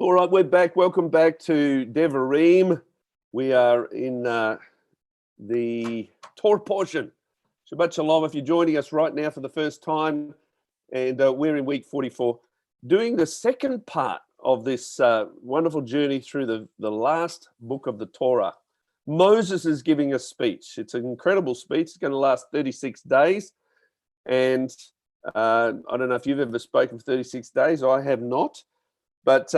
All right, we're back. Welcome back to Devarim. We are in the Torah portion. Shabbat Shalom if you're joining us right now for the first time. And we're in week 44, doing the second part of this wonderful journey through the last book of the Torah. Moses is giving a speech. It's an incredible speech. It's going to last 36 days. And I don't know if you've ever spoken for 36 days. I have not. But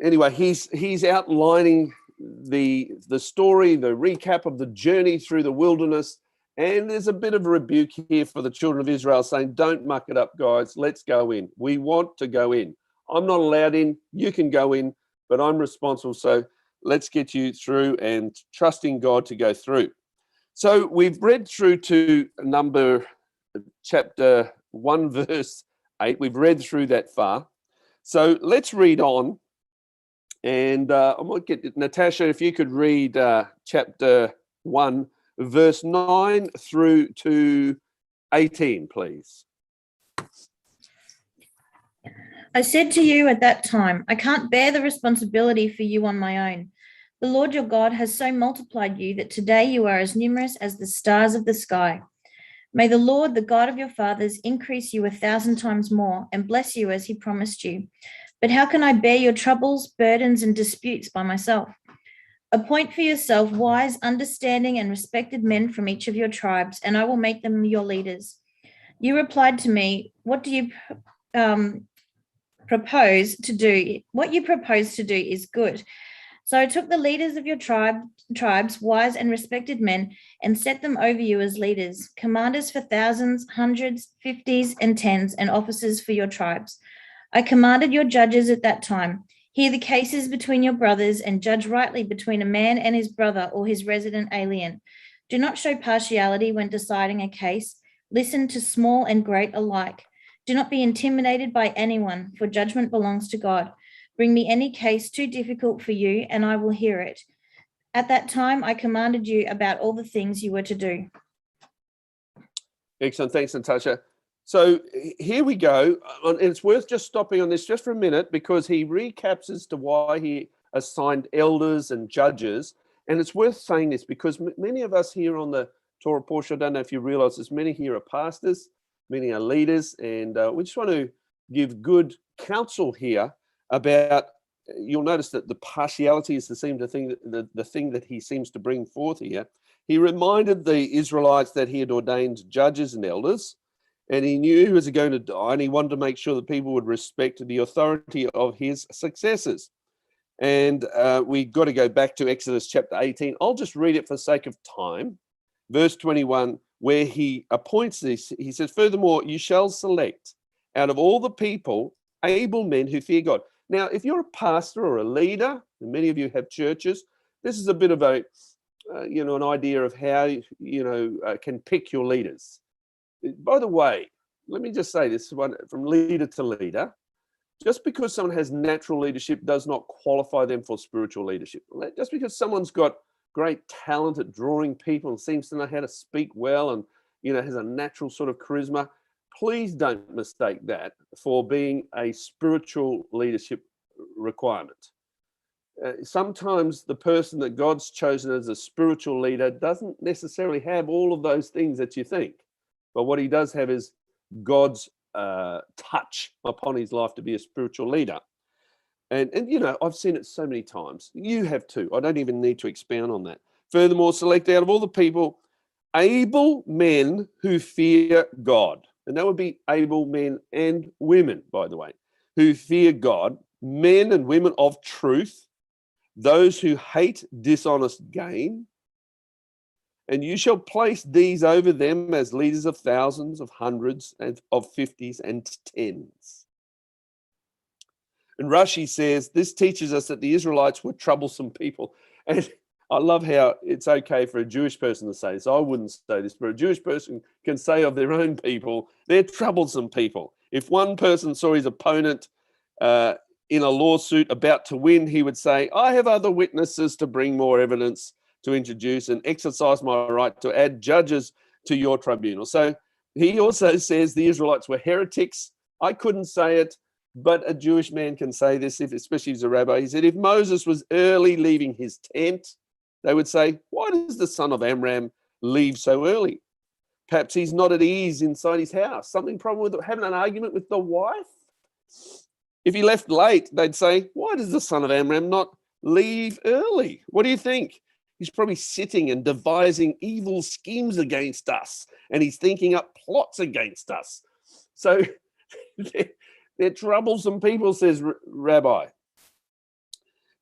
anyway, he's outlining the story, the recap of the journey through the wilderness. And there's a bit of a rebuke here for the children of Israel saying, don't muck it up, guys. Let's go in. We want to go in. I'm not allowed in. You can go in, but I'm responsible. So let's get you through and trusting God to go through. So we've read through to chapter 1, verse 8. We've read through that far. So let's read on, and I might get Natasha, if you could read chapter 1, verse 9 through to 18, please. I said to you at that time, I can't bear the responsibility for you on my own. The Lord your God has so multiplied you that today you are as numerous as the stars of the sky. May the Lord, the God of your fathers, increase you 1,000 times more and bless you as he promised you. But how can I bear your troubles, burdens, and disputes by myself? Appoint for yourself wise, understanding, and respected men from each of your tribes, and I will make them your leaders. You replied to me, what do you propose to do? What you propose to do is good. So I took the leaders of your tribes, wise and respected men, and set them over you as leaders, commanders for thousands, hundreds, fifties, and tens, and officers for your tribes. I commanded your judges at that time, hear the cases between your brothers and judge rightly between a man and his brother or his resident alien. Do not show partiality when deciding a case. Listen to small and great alike. Do not be intimidated by anyone, for judgment belongs to God. Bring me any case too difficult for you, and I will hear it. At that time, I commanded you about all the things you were to do. Excellent. Thanks, Natasha. So here we go. And it's worth just stopping on this just for a minute because he recaps as to why he assigned elders and judges. And it's worth saying this because many of us here on the Torah portion, I don't know if you realize this, many here are pastors, many are leaders, and we just want to give good counsel here about, you'll notice that the partiality is the thing that he seems to bring forth here. He reminded the Israelites that he had ordained judges and elders, and he knew he was going to die, and he wanted to make sure that people would respect the authority of his successors. And we got to go back to Exodus chapter 18. I'll just read it for the sake of time. Verse 21, where he appoints this, he says, furthermore, you shall select out of all the people able men who fear God. Now, if you're a pastor or a leader, and many of you have churches, this is a bit of a, an idea of how, can pick your leaders. By the way, let me just say this one from leader to leader. Just because someone has natural leadership does not qualify them for spiritual leadership. Just because someone's got great talent at drawing people and seems to know how to speak well and, has a natural sort of charisma, please don't mistake that for being a spiritual leadership requirement. Sometimes the person that God's chosen as a spiritual leader doesn't necessarily have all of those things that you think. But what he does have is God's touch upon his life to be a spiritual leader. And I've seen it so many times. You have too. I don't even need to expound on that. Furthermore, select out of all the people able men who fear God. And that would be able men and women, by the way, who fear God, men and women of truth, those who hate dishonest gain. And you shall place these over them as leaders of thousands, of hundreds, and of fifties and tens. And Rashi says, this teaches us that the Israelites were troublesome people. And I love how it's okay for a Jewish person to say this. I wouldn't say this, but a Jewish person can say of their own people, they're troublesome people. If one person saw his opponent in a lawsuit about to win, he would say, I have other witnesses to bring more evidence to introduce and exercise my right to add judges to your tribunal. So he also says the Israelites were heretics. I couldn't say it, but a Jewish man can say this, especially as a rabbi. He said, if Moses was early leaving his tent, they would say, why does the son of Amram leave so early? Perhaps he's not at ease inside his house. Something problem with having an argument with the wife? If he left late, they'd say, why does the son of Amram not leave early? What do you think? He's probably sitting and devising evil schemes against us, and he's thinking up plots against us. So they're troublesome people, says Rabbi.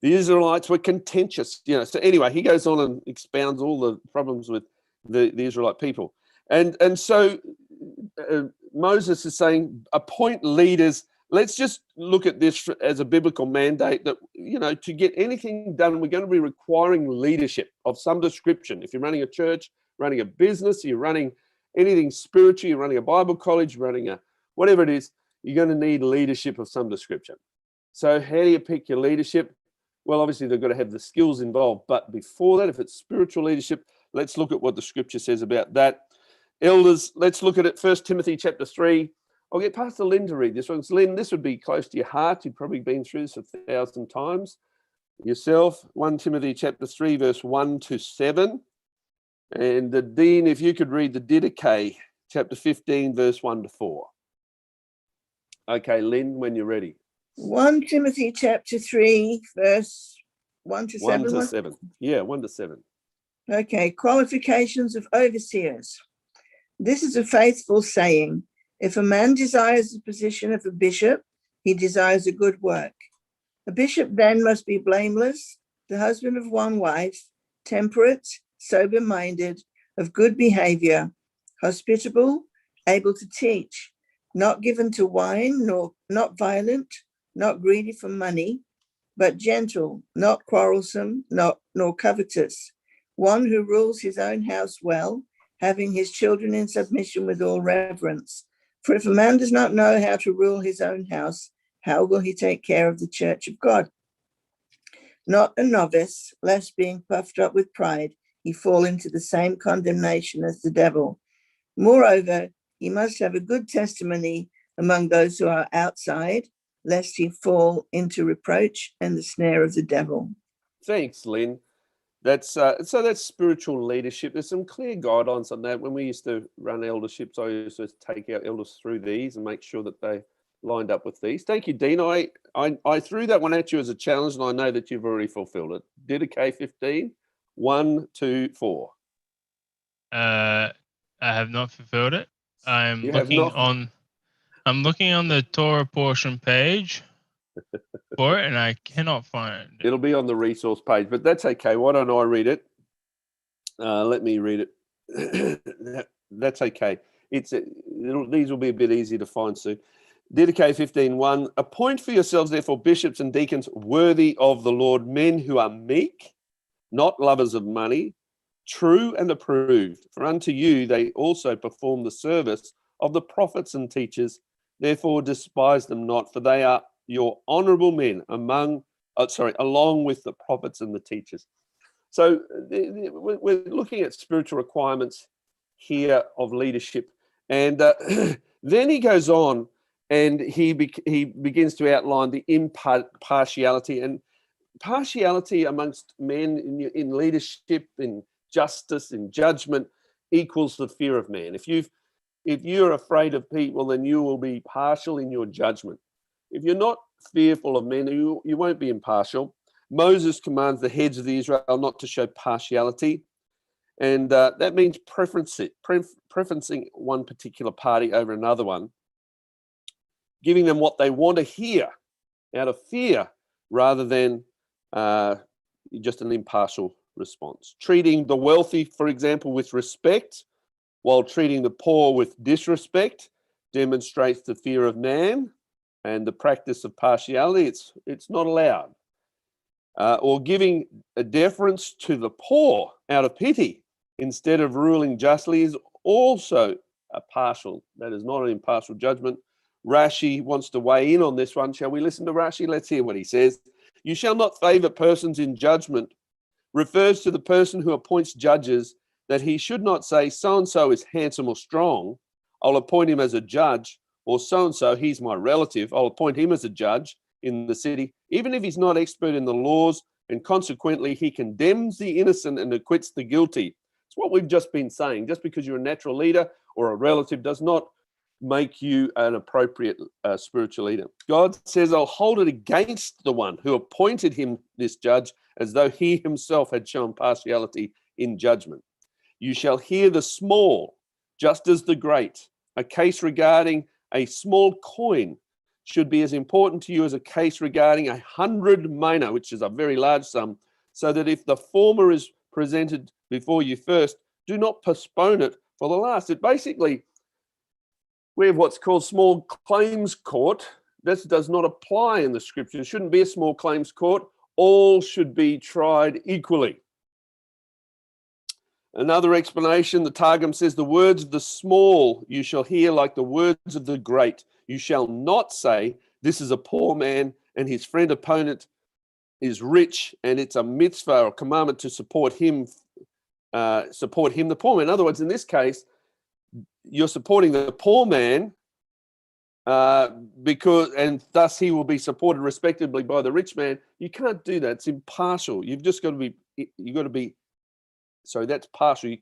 The Israelites were contentious, So anyway, he goes on and expounds all the problems with the Israelite people. And so Moses is saying, appoint leaders. Let's just look at this as a biblical mandate that, to get anything done, we're going to be requiring leadership of some description. If you're running a church, running a business, you're running anything spiritual, you're running a Bible college, running whatever it is, you're going to need leadership of some description. So how do you pick your leadership? Well, obviously, they've got to have the skills involved. But before that, if it's spiritual leadership, let's look at what the scripture says about that. Elders, let's look at it. 1 Timothy chapter 3. I'll get Pastor Lynn to read this one. Lynn, this would be close to your heart. You've probably been through this 1,000 times yourself. 1 Timothy chapter 3, verse 1 to 7. And Dean, if you could read the Didache, chapter 15, verse 1 to 4. Okay, Lynn, when you're ready. 1 Timothy chapter 3, verse 1 to 7. 1 to 7. Yeah, 1 to 7. Okay, qualifications of overseers. This is a faithful saying. If a man desires the position of a bishop, he desires a good work. A bishop then must be blameless, the husband of one wife, temperate, sober-minded, of good behavior, hospitable, able to teach, not given to wine, nor not violent, not greedy for money, but gentle, not quarrelsome, nor covetous, one who rules his own house well, having his children in submission with all reverence. For if a man does not know how to rule his own house, how will he take care of the church of God? Not a novice, lest being puffed up with pride, he fall into the same condemnation as the devil. Moreover, he must have a good testimony among those who are outside, lest he fall into reproach and the snare of the devil. Thanks, Lynn. That's spiritual leadership. There's some clear guidelines on that. When we used to run elderships, I used to take our elders through these and make sure that they lined up with these. Thank you, Dean. I threw that one at you as a challenge, and I know that you've already fulfilled it. Didache 15, 1, 2, 4. I have not fulfilled it. I'm looking on the Torah portion page for it, and I cannot find it. It'll be on the resource page, but that's okay. Why don't I read it? Let me read it. That's okay. These will be a bit easier to find soon. Didache 15:1. Appoint for yourselves, therefore, bishops and deacons worthy of the Lord, men who are meek, not lovers of money, true and approved. For unto you they also perform the service of the prophets and teachers. Therefore despise them not, for they are your honorable men along with the prophets and the teachers. So we're looking at spiritual requirements here of leadership. And then he goes on and he begins to outline the impartiality and partiality amongst men in leadership, in justice, in judgment, equals the fear of man. If you're afraid of people, then you will be partial in your judgment. If you're not fearful of men, you won't be impartial. Moses commands the heads of the Israel not to show partiality. And that means preferencing one particular party over another one, giving them what they want to hear out of fear rather than just an impartial response. Treating the wealthy, for example, with respect, while treating the poor with disrespect demonstrates the fear of man and the practice of partiality. It's not allowed. Or giving a deference to the poor out of pity instead of ruling justly is also a partial. That is not an impartial judgment. Rashi wants to weigh in on this one. Shall we listen to Rashi? Let's hear what he says. You shall not favor persons in judgment refers to the person who appoints judges, that he should not say so-and-so is handsome or strong, I'll appoint him as a judge, or so-and-so, he's my relative. I'll appoint him as a judge in the city, even if he's not expert in the laws, and consequently he condemns the innocent and acquits the guilty. It's what we've just been saying. Just because you're a natural leader or a relative does not make you an appropriate spiritual leader. God says, I'll hold it against the one who appointed him this judge, as though he himself had shown partiality in judgment. You shall hear the small just as the great. A case regarding a small coin should be as important to you as a case regarding 100 mina, which is a very large sum, so that if the former is presented before you first, do not postpone it for the last. It basically, we have what's called small claims court. This does not apply in the scripture. It shouldn't be a small claims court. All should be tried equally. Another explanation, the Targum says, the words of the small you shall hear like the words of the great. You shall not say, this is a poor man and his friend opponent is rich, and it's a mitzvah or commandment to support him, the poor man. In other words, in this case, you're supporting the poor man and thus he will be supported respectively by the rich man. You can't do that. It's impartial. You've just got to be, sorry, that's partial. You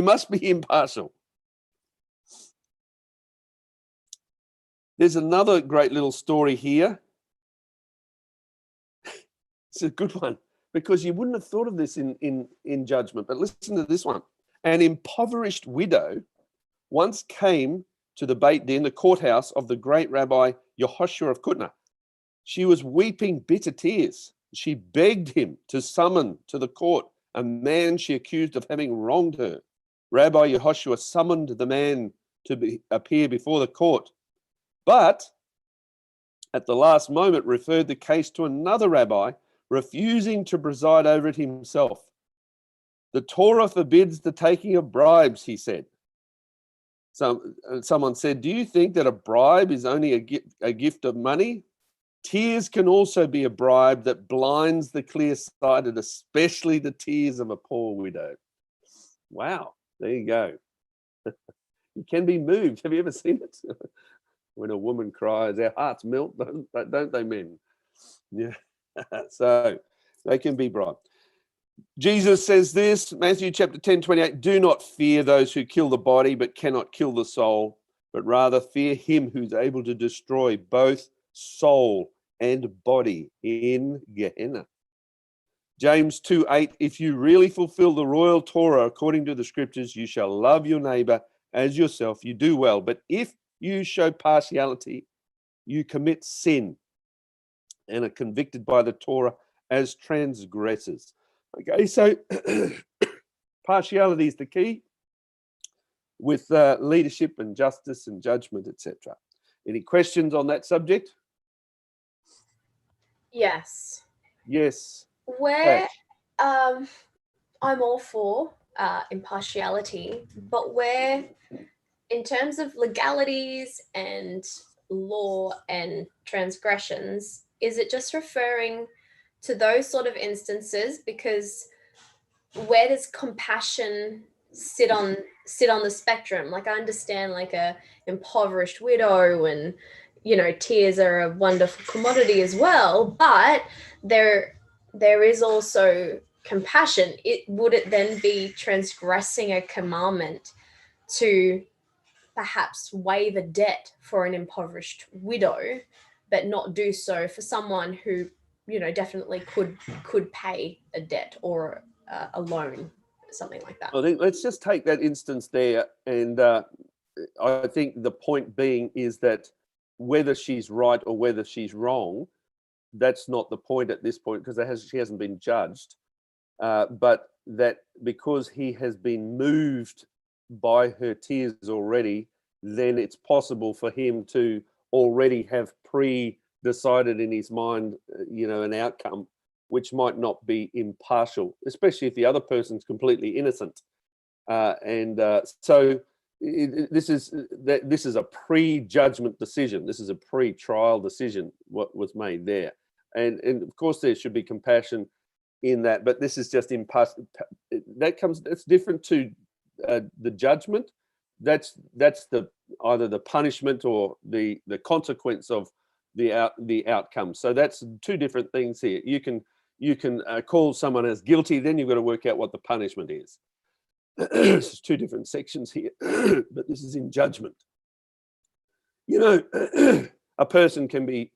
must be impartial. There's another great little story here. It's a good one because you wouldn't have thought of this in judgment, but listen to this one. An impoverished widow once came to the Beit Din, the courthouse of the great Rabbi Yehoshua of Kutna. She was weeping bitter tears. She begged him to summon to the court a man she accused of having wronged her. Rabbi Yehoshua summoned the man to appear before the court, but at the last moment referred the case to another rabbi, refusing to preside over it himself. The Torah forbids the taking of bribes, he said. Someone said, do you think that a bribe is only a gift of money? Tears can also be a bribe that blinds the clear-sighted, especially the tears of a poor widow. Wow, there you go. You can be moved. Have you ever seen it? When a woman cries, our hearts melt, don't they, men? Yeah. So they can be bribed. Jesus says this, Matthew chapter 10:28, do not fear those who kill the body but cannot kill the soul, but rather fear him who's able to destroy both soul and body in Gehenna. James 2:8, if you really fulfill the royal Torah according to the scriptures, you shall love your neighbor as yourself. You do well. But if you show partiality, you commit sin and are convicted by the Torah as transgressors. Okay, so partiality is the key with leadership and justice and judgment, etc. Any questions on that subject? Yes. Yes. Where I'm all for impartiality, but where in terms of legalities and law and transgressions, is it just referring to those sort of instances? Because where does compassion sit on the spectrum? Like, I understand like a impoverished widow and, you know, tears are a wonderful commodity as well, but there is also compassion. Would it then be transgressing a commandment to perhaps waive a debt for an impoverished widow, but not do so for someone who, you know, definitely could pay a debt or a loan, something like that? I think let's just take that instance there, and I think the point being is that whether she's right or whether she's wrong, that's not the point at this point, because she hasn't been judged, but that because he has been moved by her tears already, then it's possible for him to already have pre-decided in his mind, an outcome which might not be impartial, especially if the other person's completely innocent. So this is a pre-judgment decision. This is a pre-trial decision, what was made there. And of course there should be compassion in that, but this is just impartial. That's different to the judgment, that's the either the punishment or the consequence of the outcome. So that's two different things here. You can call someone as guilty, then you've got to work out what the punishment is. There's two different sections here, but this is in judgment. You know, a person can be,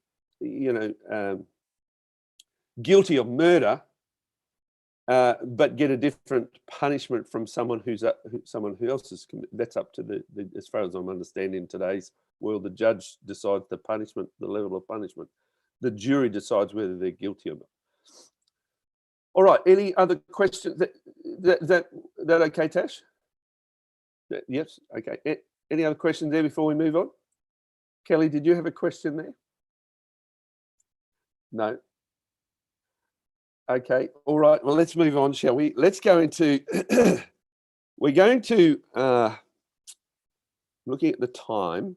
guilty of murder, but get a different punishment from someone who else is. That's up to the as far as I'm understanding in today's world, the judge decides the punishment, the level of punishment. The jury decides whether they're guilty or not. All right. Any other questions? That okay, Tash? Yes. Okay. Any other questions there before we move on? Kelly, did you have a question there? No. Okay. All right. Well, let's move on, shall we? Let's go into. We're going to looking at the time.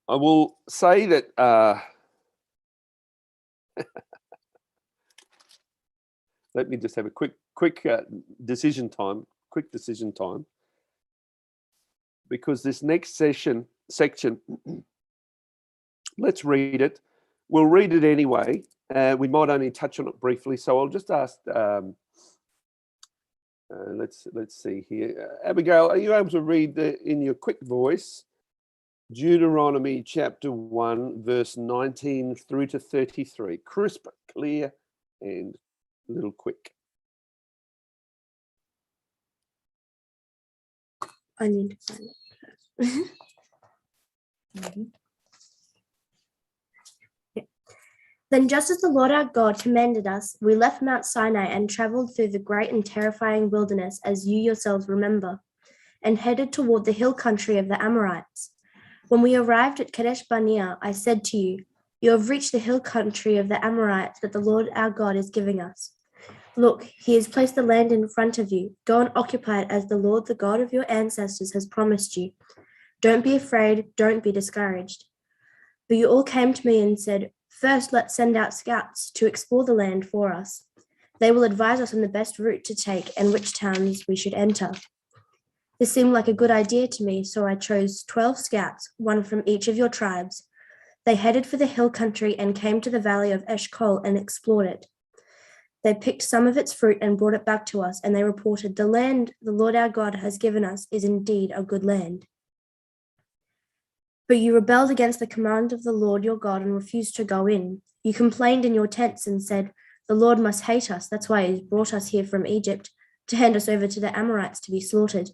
I will say that. Let me just have a quick decision time. Quick decision time. Because this next section, let's read it. We'll read it anyway. We might only touch on it briefly. So I'll just ask. Let's see here. Abigail, are you able to read in your quick voice Deuteronomy chapter 1, verse 19 through to 33? Crisp, clear, and a little quick. I need to find it. Then, just as the Lord our God commanded us, we left Mount Sinai and traveled through the great and terrifying wilderness, as you yourselves remember, and headed toward the hill country of the Amorites. When we arrived at Kadesh Barnea, I said to you, "You have reached the hill country of the Amorites that the Lord our God is giving us. Look, he has placed the land in front of you. Go and occupy it as the Lord, the God of your ancestors, has promised you. Don't be afraid, don't be discouraged." But you all came to me and said, "First, let's send out scouts to explore the land for us. They will advise us on the best route to take and which towns we should enter." This seemed like a good idea to me, so I chose 12 scouts, one from each of your tribes. They headed for the hill country and came to the valley of Eshcol and explored it. They picked some of its fruit and brought it back to us, and they reported, "The land the Lord our God has given us is indeed a good land." But you rebelled against the command of the Lord your God and refused to go in. You complained in your tents and said, "The Lord must hate us. That's why he's brought us here from Egypt to hand us over to the Amorites to be slaughtered.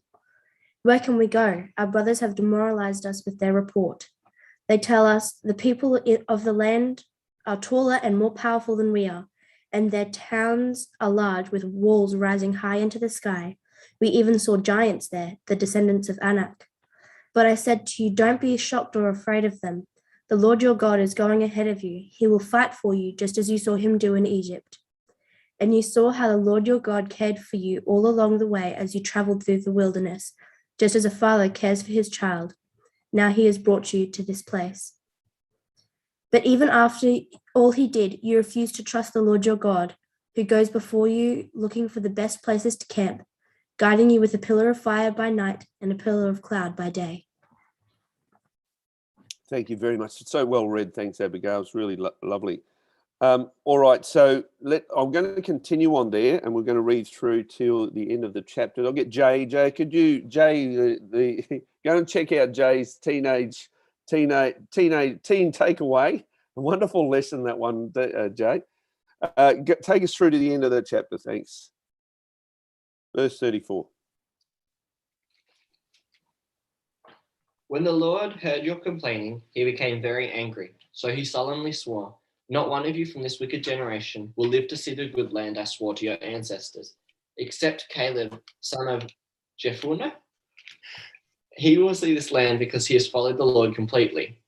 Where can we go? Our brothers have demoralized us with their report. They tell us the people of the land are taller and more powerful than we are, and their towns are large with walls rising high into the sky. We even saw giants there, the descendants of Anak." But I said to you, "Don't be shocked or afraid of them. The Lord your God is going ahead of you. He will fight for you, just as you saw him do in Egypt." And you saw how the Lord your God cared for you all along the way as you traveled through the wilderness, just as a father cares for his child. Now he has brought you to this place. But even after all he did, you refused to trust the Lord your God, who goes before you looking for the best places to camp, guiding you with a pillar of fire by night and a pillar of cloud by day. Thank you very much. It's so well read. Thanks, Abigail. It's really lovely. All right, so I'm going to continue on there, and we're going to read through till the end of the chapter. I'll get Jay. Jay, could you, go and check out Jay's teen takeaway. A wonderful lesson, that one, Jay. Take us through to the end of the chapter. Thanks. Verse 34. When the Lord heard your complaining, he became very angry. So he solemnly swore, "Not one of you from this wicked generation will live to see the good land I swore to your ancestors, except Caleb, son of Jephunneh. He will see this land because he has followed the Lord completely.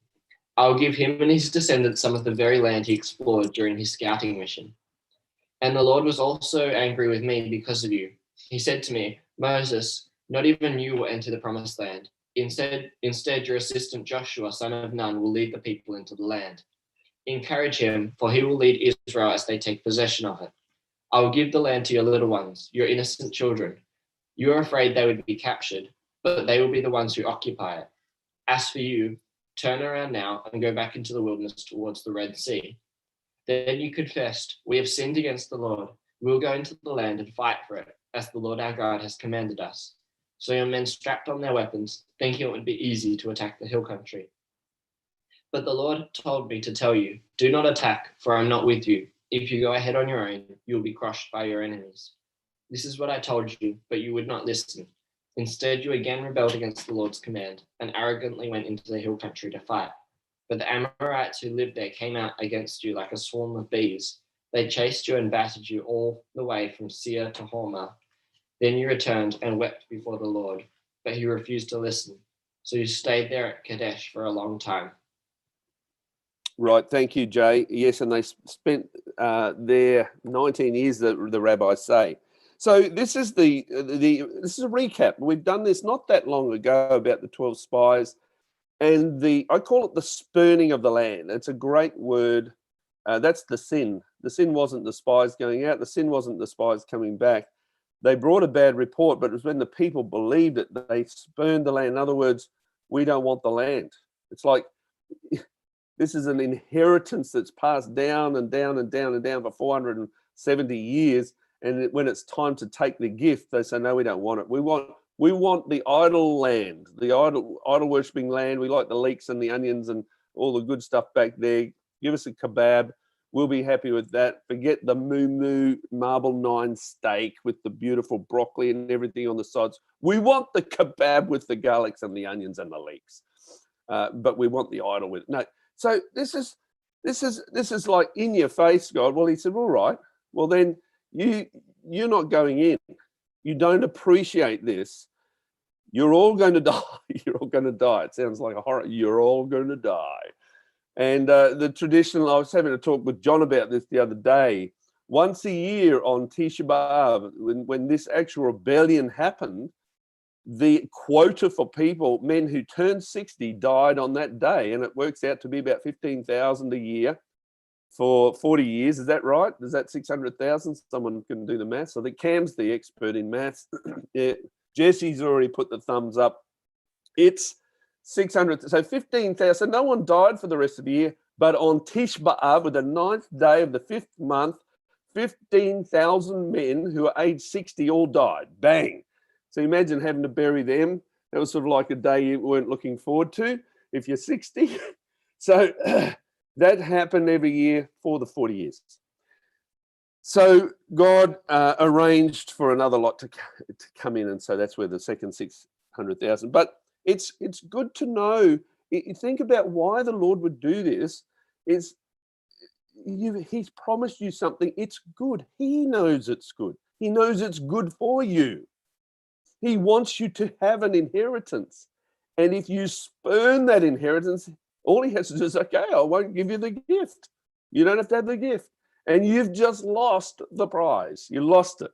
I will give him and his descendants some of the very land he explored during his scouting mission." And the Lord was also angry with me because of you. He said to me, "Moses, not even you will enter the promised land. Instead, your assistant Joshua, son of Nun, will lead the people into the land. Encourage him, for he will lead Israel as they take possession of it. I will give the land to your little ones, your innocent children. You are afraid they would be captured, but they will be the ones who occupy it. As for you, turn around now and go back into the wilderness towards the Red Sea. Then you confessed, we have sinned against the Lord. We will go into the land and fight for it, as the Lord our God has commanded us. So your men strapped on their weapons, thinking it would be easy to attack the hill country. But the Lord told me to tell you, do not attack, for I am not with you. If you go ahead on your own, you will be crushed by your enemies. This is what I told you, but you would not listen. Instead, you again rebelled against the Lord's command and arrogantly went into the hill country to fight. But the Amorites who lived there came out against you like a swarm of bees. They chased you and battered you all the way from Seir to Hormah. Then you returned and wept before the Lord, but he refused to listen. So you stayed there at Kadesh for a long time. Right, thank you, Jay. Yes, and they spent their 19 years, the rabbis say. So this is this is a recap. We've done this not that long ago about the 12 spies, and I call it the spurning of the land. It's a great word. That's the sin. The sin wasn't the spies going out. The sin wasn't the spies coming back. They brought a bad report, but it was when the people believed it that they spurned the land. In other words, we don't want the land. It's like this is an inheritance that's passed down and down and down and down for 470 years. And when it's time to take the gift, they say, no, we don't want it. We want the idol land, the idol worshipping land. We like the leeks and the onions and all the good stuff back there. Give us a kebab. We'll be happy with that. Forget the moo marble 9 steak with the beautiful broccoli and everything on the sides. We want the kebab with the garlics and the onions and the leeks. But we want the idol with it. No. So this is like in your face, God. Well, he said, all right, well then you're not going in. You don't appreciate this. You're all going to die. You're all going to die. It sounds like a horror. You're all going to die. And the traditional, I was having a talk with John about this the other day. Once a year on Tisha B'Av, when this actual rebellion happened, the quota for people, men who turned 60, died on that day. And it works out to be about 15,000 a year for 40 years. Is that right? Is that 600,000? Someone can do the maths. I think Cam's the expert in maths. Yeah. Jesse's already put the thumbs up. It's 600, so 15,000. So no one died for the rest of the year, but on Tish B'Av, with the 9th day of the 5th month, 15,000 men who are age 60 all died. Bang. So imagine having to bury them. That was sort of like a day you weren't looking forward to if you're 60. So that happened every year for the 40 years. So God arranged for another lot to come in, and so that's where the second 600,000. But it's good to know. You think about why the Lord would do this. He's promised you something. It's good. He knows it's good. He knows it's good for you. He wants you to have an inheritance. And if you spurn that inheritance, all he has to do is, okay, I won't give you the gift. You don't have to have the gift. And you've just lost the prize. You lost it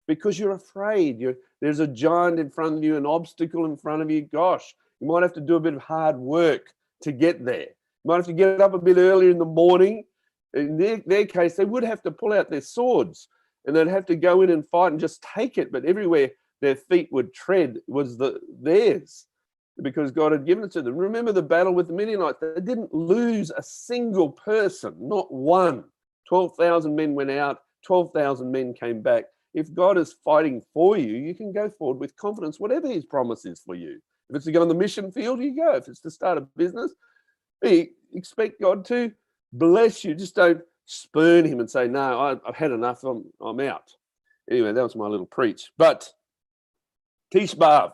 because you're afraid. There's a giant in front of you, an obstacle in front of you. Gosh, you might have to do a bit of hard work to get there. You might have to get up a bit earlier in the morning. In their case, they would have to pull out their swords and they'd have to go in and fight and just take it. But everywhere their feet would tread was theirs because God had given it to them. Remember the battle with the Midianites. They didn't lose a single person, not one. 12,000 men went out, 12,000 men came back. If God is fighting for you, you can go forward with confidence, whatever his promise is for you. If it's to go on the mission field, you go. If it's to start a business, you expect God to bless you. Just don't spurn him and say, no, I've had enough, I'm out. Anyway, that was my little preach. But Tish B'Av.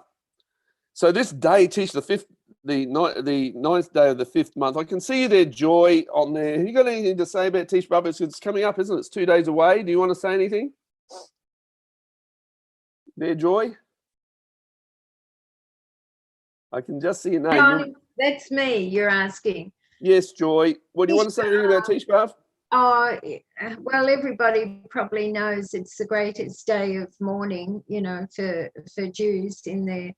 So this day, Tish, the 9th day of the 5th month, I can see their joy on there. Have you got anything to say about Tish B'Av? It's coming up, isn't it? It's 2 days away. Do you want to say anything? Their joy? I can just see your name. Johnny, that's me you're asking. Yes, Joy. What do you want to say anything about Tish B'Av? Oh, well, everybody probably knows it's the greatest day of mourning, for Jews in their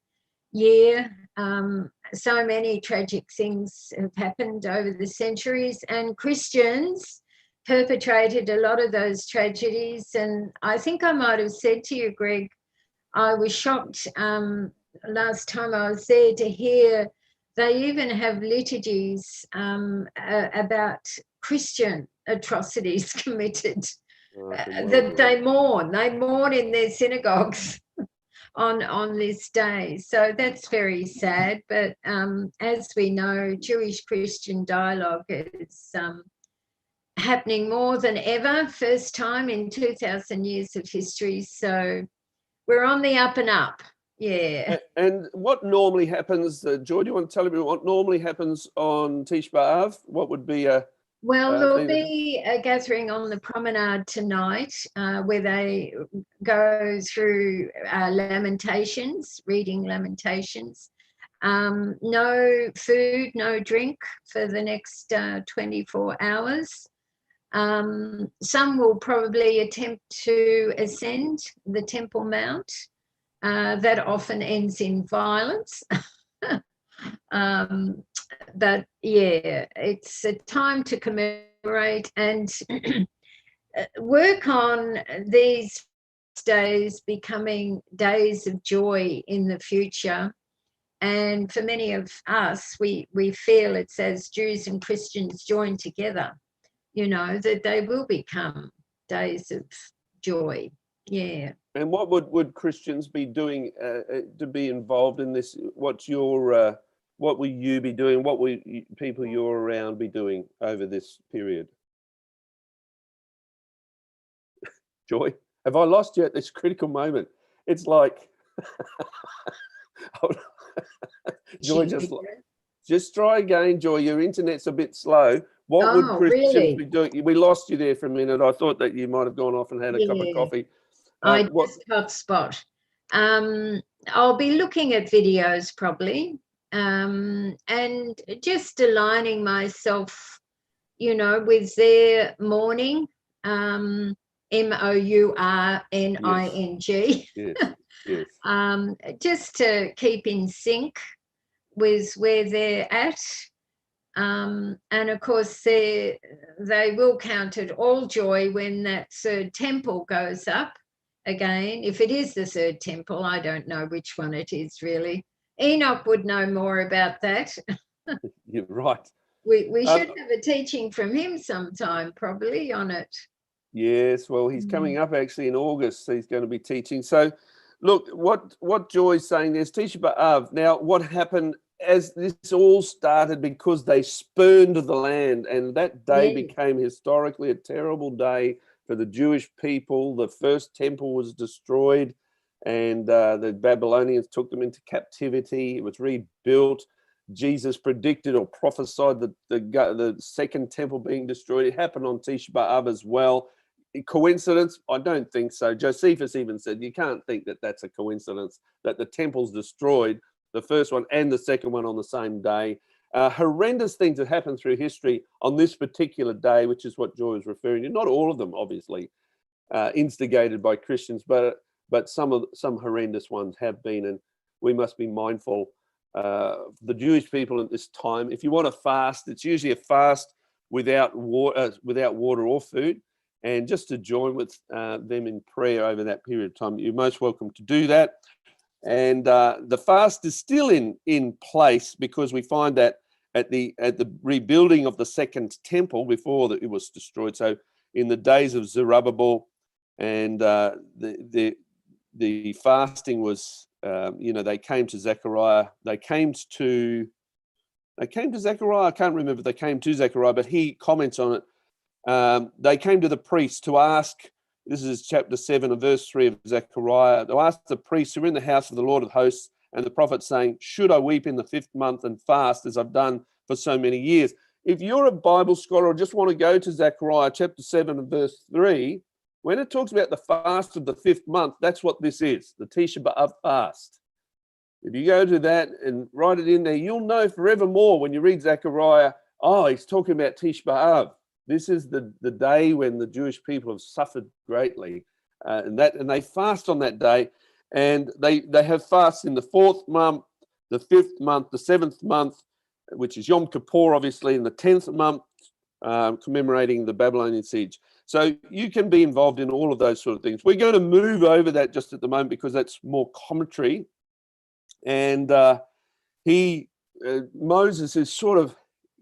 year. So many tragic things have happened over the centuries, and Christians perpetrated a lot of those tragedies. And I think I might have said to you, Greg, I was shocked last time I was there to hear they even have liturgies about Christian atrocities committed that they mourn. They mourn in their synagogues on this day. So that's very sad. But as we know, Jewish-Christian dialogue is happening more than ever, first time in 2,000 years of history. So we're on the up and up. Yeah. And what normally happens, Joy, do you want to tell me what normally happens on Tisha B'Av? What would be a... Well, there'll be a gathering on the promenade tonight where they go through Lamentations, reading Lamentations. No food, no drink for the next 24 hours. Some will probably attempt to ascend the Temple Mount. That often ends in violence. But yeah, it's a time to commemorate and work on these days becoming days of joy in the future. And for many of us, we feel it's as Jews and Christians join together, you know, that they will become days of joy. Yeah. And what would Christians be doing to be involved in this? What's your what will you be doing? What will people you're around be doing over this period? Joy, have I lost you at this critical moment? It's like, Joy, just try again, Joy. Your internet's a bit slow. What would Christians be doing? We lost you there for a minute. I thought that you might have gone off and had a cup of coffee. I just got spot. I'll be looking at videos probably, and just aligning myself, you know, with their mourning, MOURNING. Yes. Just to keep in sync with where they're at. And of course, they will count it all joy when that third temple goes up again. If it is the third temple, I don't know which one it is really. Enoch would know more about that. You're right. We should have a teaching from him sometime probably on it. Yes, well, he's coming up actually in August. So he's going to be teaching. So look, what Joy's saying, there's Tisha B'Av. Now, what happened as this all started because they spurned the land, and that day became historically a terrible day for the Jewish people. The first temple was destroyed, and the Babylonians took them into captivity. It was rebuilt. Jesus predicted or prophesied that the second temple being destroyed. It happened on Tisha B'Av as well. Coincidence? I don't think so. Josephus even said you can't think that that's a coincidence, that the temple's destroyed, the first one and the second one on the same day. Horrendous things that happen through history on this particular day, which is what Joy was referring to. Not all of them, obviously, instigated by Christians, but some horrendous ones have been, and we must be mindful. The Jewish people at this time, if you want to fast, it's usually a fast without water or food, and just to join with them in prayer over that period of time, you're most welcome to do that. And the fast is still in place because we find that at the rebuilding of the second temple before it was destroyed. So in the days of Zerubbabel, and the fasting was, they came to Zechariah. They came to Zechariah. I can't remember if they came to Zechariah, but he comments on it. They came to the priest to ask. This is chapter 7 and verse 3 of Zechariah. They asked the priests who were in the house of the Lord of hosts and the prophet, saying, should I weep in the 5th month and fast as I've done for so many years? If you're a Bible scholar or just want to go to Zechariah chapter 7 and verse 3, when it talks about the fast of the 5th month, that's what this is, the Tisha B'Av fast. If you go to that and write it in there, you'll know forevermore when you read Zechariah, he's talking about Tisha B'Av. This is the day when the Jewish people have suffered greatly, and they fast on that day, and they have fasts in the 4th month, the 5th month, the 7th month, which is Yom Kippur, obviously, in the 10th month, commemorating the Babylonian siege. So you can be involved in all of those sort of things. We're going to move over that just at the moment because that's more commentary. And Moses is sort of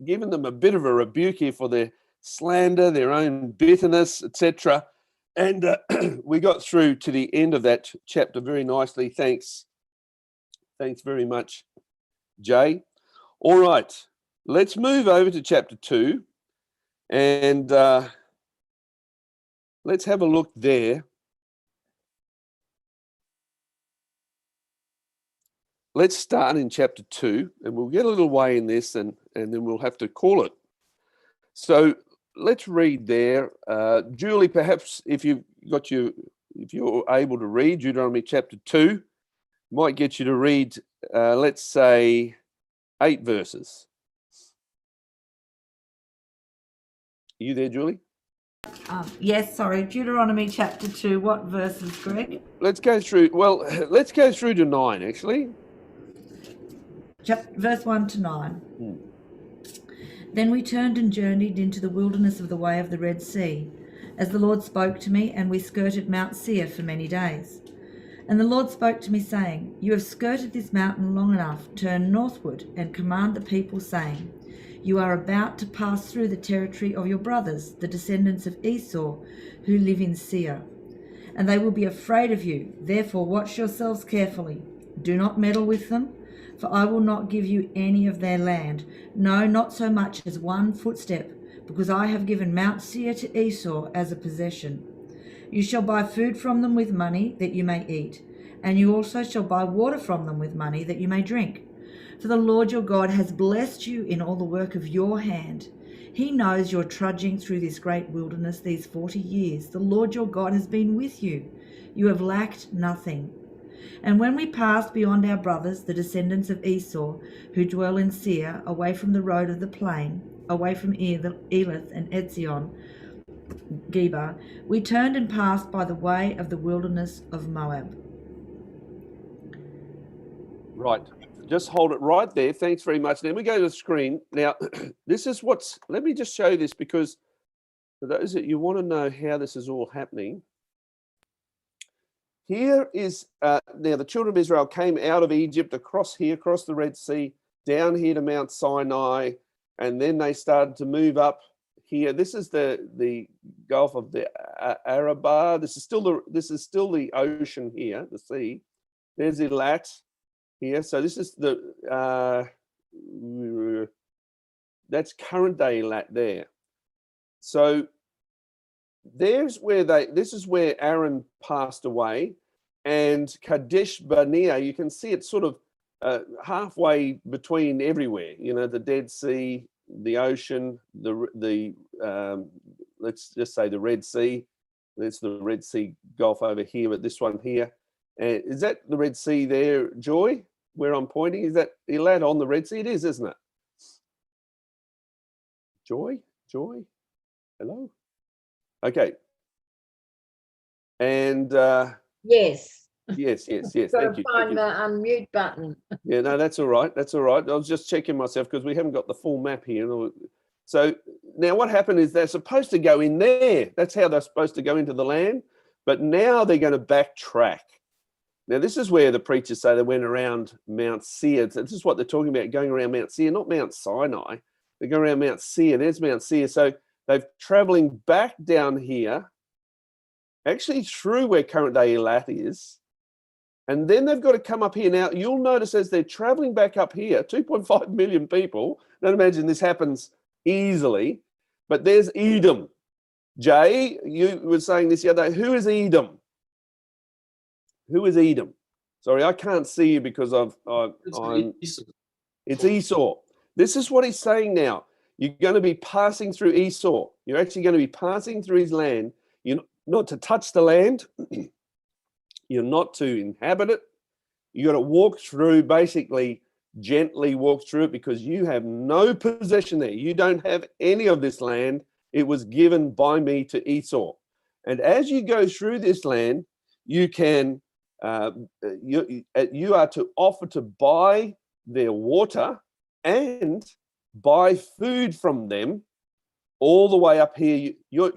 giving them a bit of a rebuke here for their slander, their own bitterness, etc. And we got through to the end of that chapter very nicely. Thanks very much, Jay. All right, let's move over to chapter 2 and let's have a look there. Let's start in chapter 2, and we'll get a little way in this, and then we'll have to call it. So let's read there. Julie, perhaps if you're able to read Deuteronomy chapter 2, might get you to read, let's say, 8 verses. Are you there, Julie? Yes, sorry. Deuteronomy chapter 2. What verses, Greg? Let's go through to 9, actually. Verse 1 to 9. Then we turned and journeyed into the wilderness of the way of the Red Sea, as the Lord spoke to me, and we skirted Mount Seir for many days. And the Lord spoke to me, saying, You have skirted this mountain long enough. Turn northward and command the people, saying, You are about to pass through the territory of your brothers, the descendants of Esau, who live in Seir. And they will be afraid of you. Therefore watch yourselves carefully. Do not meddle with them, for I will not give you any of their land, no, not so much as 1 footstep, because I have given Mount Seir to Esau as a possession. You shall buy food from them with money that you may eat, and you also shall buy water from them with money that you may drink. For the Lord your God has blessed you in all the work of your hand. He knows you're trudging through this great wilderness these 40 years. The Lord your God has been with you. You have lacked nothing. And when we passed beyond our brothers, the descendants of Esau, who dwell in Seir, away from the road of the plain, away from Elath and Etzion, Geber, we turned and passed by the way of the wilderness of Moab. Right. Just hold it right there. Thanks very much. Then we go to the screen. Now, let me just show this, because for those that you want to know how this is all happening, here is, now the children of Israel came out of Egypt, across the Red Sea, down here to Mount Sinai, and then they started to move up here. This is the Gulf of the Arabah. This is still the ocean here, the sea. There's Elat here. So this is that's current day Elat there. So this is where Aaron passed away, and Kadesh Barnea, you can see it's sort of halfway between everywhere, the Dead Sea, the ocean, let's just say the Red Sea. There's the Red Sea Gulf over here, but this one here. Is that the Red Sea there, Joy, where I'm pointing? Is that Elat on the Red Sea? It is, isn't it? Joy? Hello? Okay. And Yes. Yes. Got Thank to you. find the unmute button. Yeah, no, that's all right. I was just checking myself because we haven't got the full map here. So now what happened is they're supposed to go in there. That's how they're supposed to go into the land. But now they're going to backtrack. Now, this is where the preachers say they went around Mount Seir. This is what they're talking about, going around Mount Seir, not Mount Sinai. They're going around Mount Seir. There's Mount Seir. So they're traveling back down here, actually through where current day Elat is. And then they've got to come up here. Now, you'll notice as they're traveling back up here, 2.5 million people. Don't imagine this happens easily. But there's Edom. Jay, you were saying this the other day. Who is Edom? Who is Edom? Sorry, I can't see you because it's Esau. This is what he's saying now. You're going to be passing through Esau. You're actually going to be passing through his land. You're not to touch the land. You're not to inhabit it. You got to walk through, basically gently walk through it, because you have no possession there. You don't have any of this land. It was given by me to Esau. And as you go through this land, you can you are to offer to buy their water and buy food from them all the way up here. You're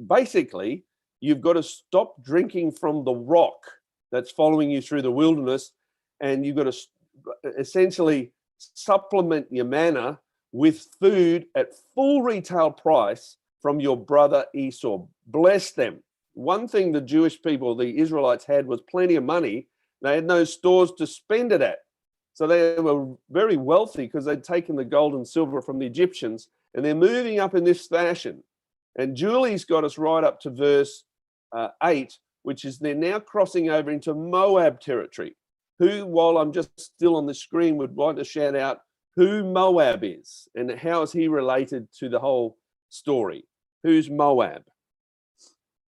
basically, you've got to stop drinking from the rock that's following you through the wilderness, and you've got to essentially supplement your manna with food at full retail price from your brother Esau. Bless them. One thing the Jewish people, the Israelites, had was plenty of money. They had no stores to spend it at. So they were very wealthy because they'd taken the gold and silver from the Egyptians, and they're moving up in this fashion. And Julie's got us right up to verse 8, which is they're now crossing over into Moab territory. Who, while I'm just still on the screen, would like to shout out who Moab is and how is he related to the whole story? Who's Moab?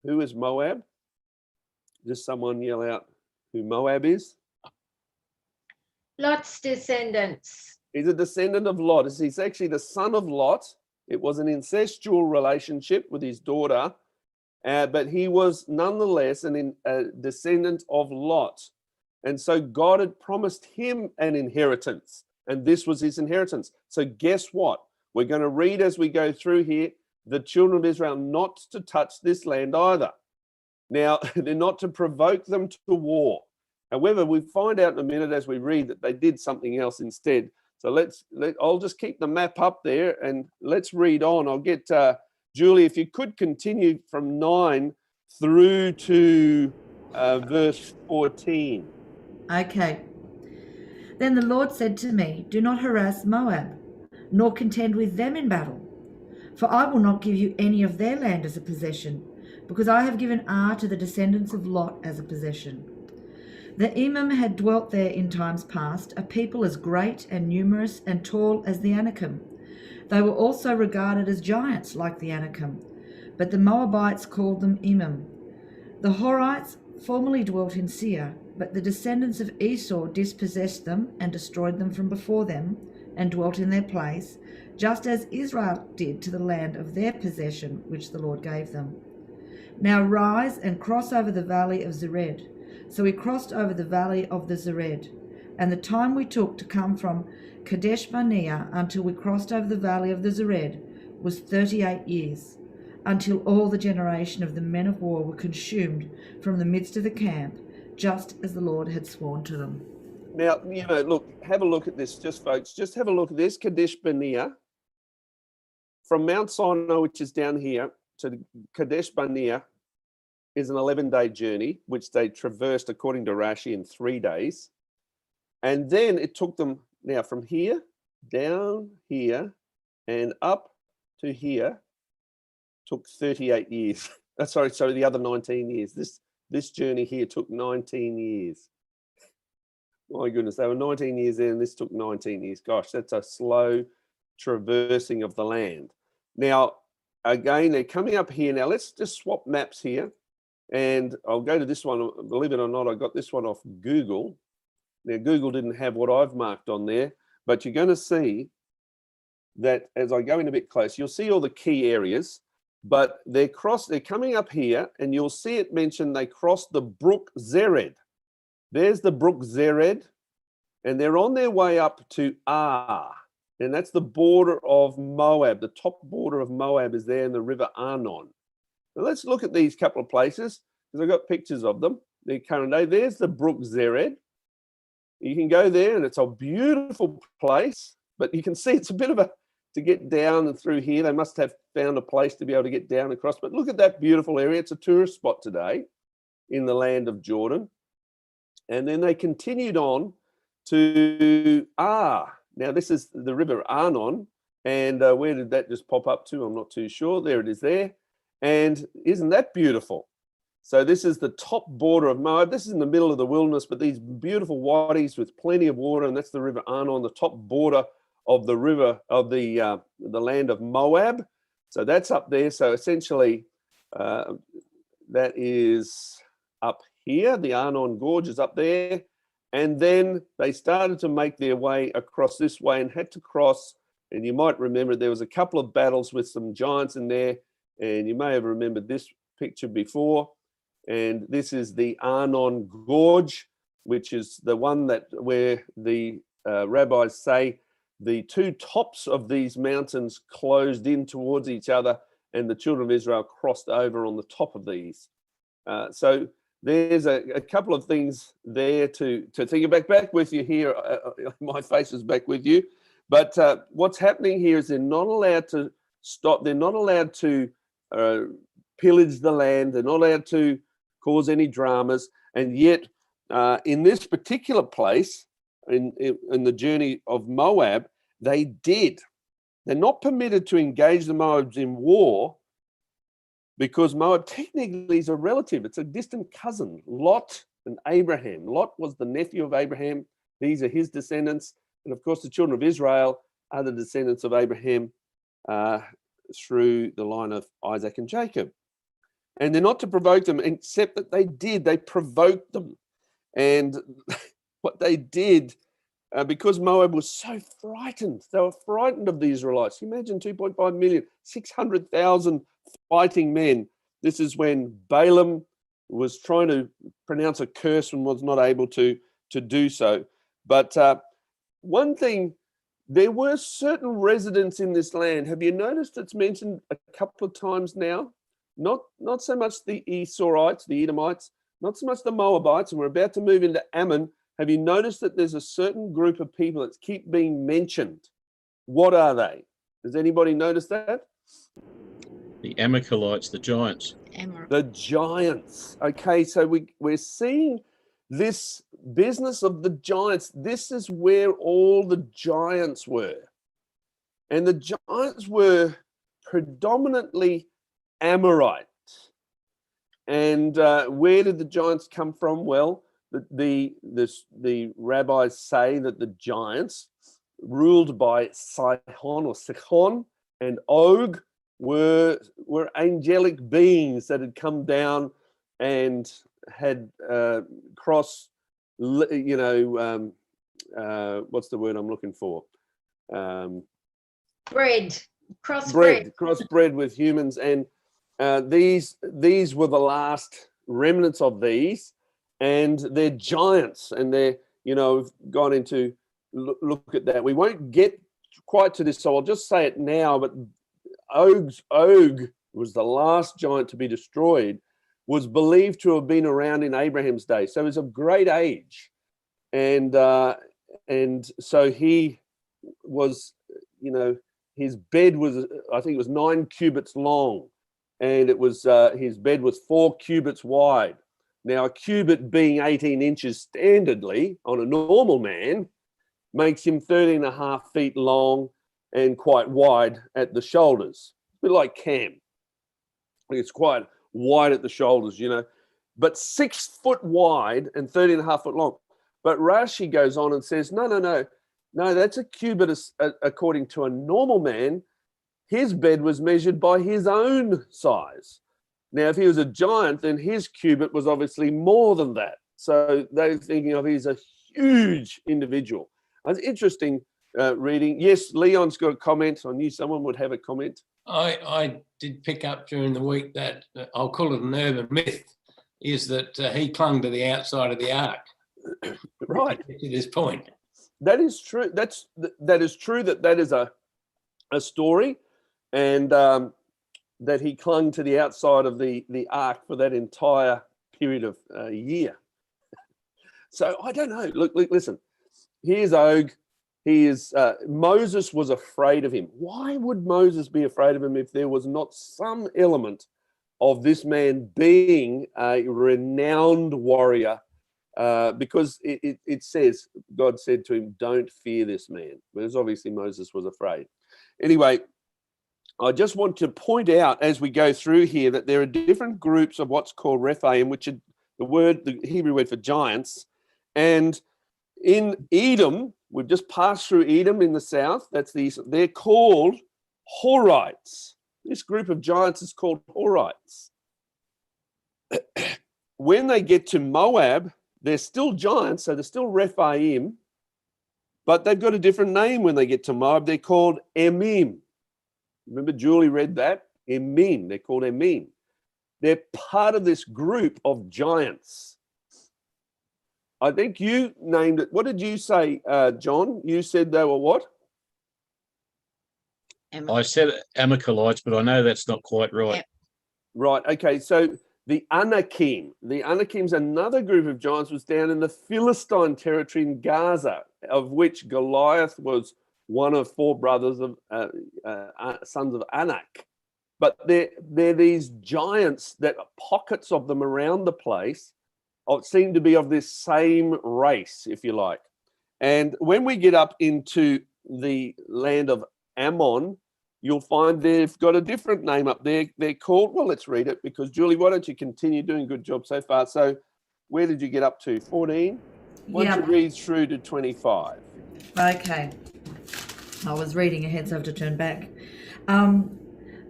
Who is Moab? Just someone yell out who Moab is. Lot's descendants. He's a descendant of Lot. He's actually the son of Lot. It was an incestual relationship with his daughter, but he was nonetheless a descendant of Lot. And so God had promised him an inheritance, and this was his inheritance. So guess what? We're going to read as we go through here, the children of Israel not to touch this land either. Now, they're not to provoke them to war. However, we find out in a minute as we read that they did something else instead. So I'll just keep the map up there and let's read on. I'll get Julie, if you could continue from 9 through to verse 14. Okay. Then the Lord said to me, do not harass Moab, nor contend with them in battle. For I will not give you any of their land as a possession, because I have given Ar to the descendants of Lot as a possession. The Emim had dwelt there in times past, a people as great and numerous and tall as the Anakim. They were also regarded as giants like the Anakim, but the Moabites called them Emim. The Horites formerly dwelt in Seir, but the descendants of Esau dispossessed them and destroyed them from before them, and dwelt in their place, just as Israel did to the land of their possession, which the Lord gave them. Now rise and cross over the valley of Zered. So we crossed over the valley of the Zered, and the time we took to come from Kadesh Barnea until we crossed over the valley of the Zered was 38 years, until all the generation of the men of war were consumed from the midst of the camp, just as the Lord had sworn to them. Now, look, have a look at this, folks. Just have a look at this. Kadesh Barnea, from Mount Sinai, which is down here, to Kadesh Barnea is an 11-day journey, which they traversed, according to Rashi, in 3 days. And then it took them, now from here, down here, and up to here, took 38 years. Sorry, the other 19 years. This journey here took 19 years. My goodness, they were 19 years there, and this took 19 years. Gosh, that's a slow traversing of the land. Now, again, they're coming up here. Now, let's just swap maps here. And I'll go to this one. Believe it or not, I got this one off Google. Now, Google didn't have what I've marked on there, but you're going to see that as I go in a bit closer, you'll see all the key areas, but they're coming up here, and you'll see it mentioned they crossed the brook Zered. There's the brook Zered, and they're on their way up to Ar, and that's the border of Moab. The top border of Moab is there in the river Arnon. Now let's look at these couple of places, because I've got pictures of them. The current day, there's the brook Zered. You can go there, and it's a beautiful place, but you can see it's a bit of to get down and through here. They must have found a place to be able to get down across. But look at that beautiful area. It's a tourist spot today in the land of Jordan. And then they continued on to Ar. Now, this is the river Arnon. And where did that just pop up to? I'm not too sure. There it is there. And isn't that beautiful? So this is the top border of Moab. This is in the middle of the wilderness, but these beautiful wadis with plenty of water, and that's the river Arnon, the top border of the river of the land of Moab. So that's up there. So essentially, that is up here. The Arnon Gorge is up there. And then they started to make their way across this way and had to cross. And you might remember there was a couple of battles with some giants in there. And you may have remembered this picture before. And this is the Arnon Gorge, which is the one where the rabbis say the two tops of these mountains closed in towards each other, and the children of Israel crossed over on the top of these. So there's a couple of things there to think about. Back with you here. My face is back with you. But what's happening here is they're not allowed to stop. They're not allowed to pillage the land. They're not allowed to cause any dramas. And yet, in this particular place, in the journey of Moab, they did. They're not permitted to engage the Moabs in war because Moab technically is a relative. It's a distant cousin, Lot and Abraham. Lot was the nephew of Abraham. These are his descendants. And of course, the children of Israel are the descendants of Abraham through the line of Isaac and Jacob. And they're not to provoke them, except that they did. They provoked them. And what they did, because Moab was so frightened, they were frightened of the Israelites. Imagine 2.5 million, 600,000 fighting men. This is when Balaam was trying to pronounce a curse and was not able to do so. But one thing, there were certain residents in this land. Have you noticed it's mentioned a couple of times now? Not so much the Esauites, the Edomites, not so much the Moabites, and we're about to move into Ammon. Have you noticed that there's a certain group of people that keep being mentioned? What are they? Does anybody notice that? The Amalekites, the giants. The giants. Okay, so we're seeing this business of the giants. This is where all the giants were. And the giants were predominantly Amorite. And where did the giants come from? Well, the rabbis say that the giants, ruled by Sihon and Og, were angelic beings that had come down and had crossed, what's the word I'm looking for? Crossbred with humans. And these were the last remnants of these, and they're giants, and they're, gone into look at that. We won't get quite to this, so I'll just say it now, but Og was the last giant to be destroyed, was believed to have been around in Abraham's day. So he was of great age. And so he was, his bed was, I think it was 9 cubits long, and it was his bed was 4 cubits wide. Now, a cubit being 18 inches standardly on a normal man makes him 13.5 feet long and quite wide at the shoulders. A bit like Cam. It's quite wide at the shoulders, but 6 foot wide and 13.5 foot long. But Rashi goes on and says, no, that's a cubit according to a normal man. His bed was measured by his own size. Now, if he was a giant, then his cubit was obviously more than that. So they're thinking of he's a huge individual. It's interesting reading. Yes, Leon's got a comment. I knew someone would have a comment. I did pick up during the week that, I'll call it an urban myth, is that he clung to the outside of the ark. Right. To this point. That is true. That is true that is a story, and that he clung to the outside of the ark for that entire period of a year. So I don't know. Look, listen. Here's Og. Moses was afraid of him. Why would Moses be afraid of him if there was not some element of this man being a renowned warrior? Because it says, God said to him, don't fear this man. Whereas obviously Moses was afraid. Anyway, I just want to point out as we go through here that there are different groups of what's called Rephaim, which are the Hebrew word for giants. And in Edom, we've just passed through Edom in the south. They're called Horites. This group of giants is called Horites. When they get to Moab, they're still giants, so they're still Rephaim, but they've got a different name when they get to Moab. They're called Emim. Remember Julie read that? Emim. They're called Emim. They're part of this group of giants. I think you named it. What did you say, John? You said they were what? I said Amalekites, but I know that's not quite right. Yep. Right. Okay. So the Anakim's another group of giants was down in the Philistine territory in Gaza, of which Goliath was one of 4 brothers of sons of Anak. But they're these giants that pockets of them around the place seem to be of this same race, if you like. And when we get up into the land of Ammon, you'll find they've got a different name up there. They're called, well, let's read it, because Julie, why don't you continue doing a good job so far? So where did you get up to? 14? Why don't you read through to 25? Okay. I was reading ahead, so I have to turn back.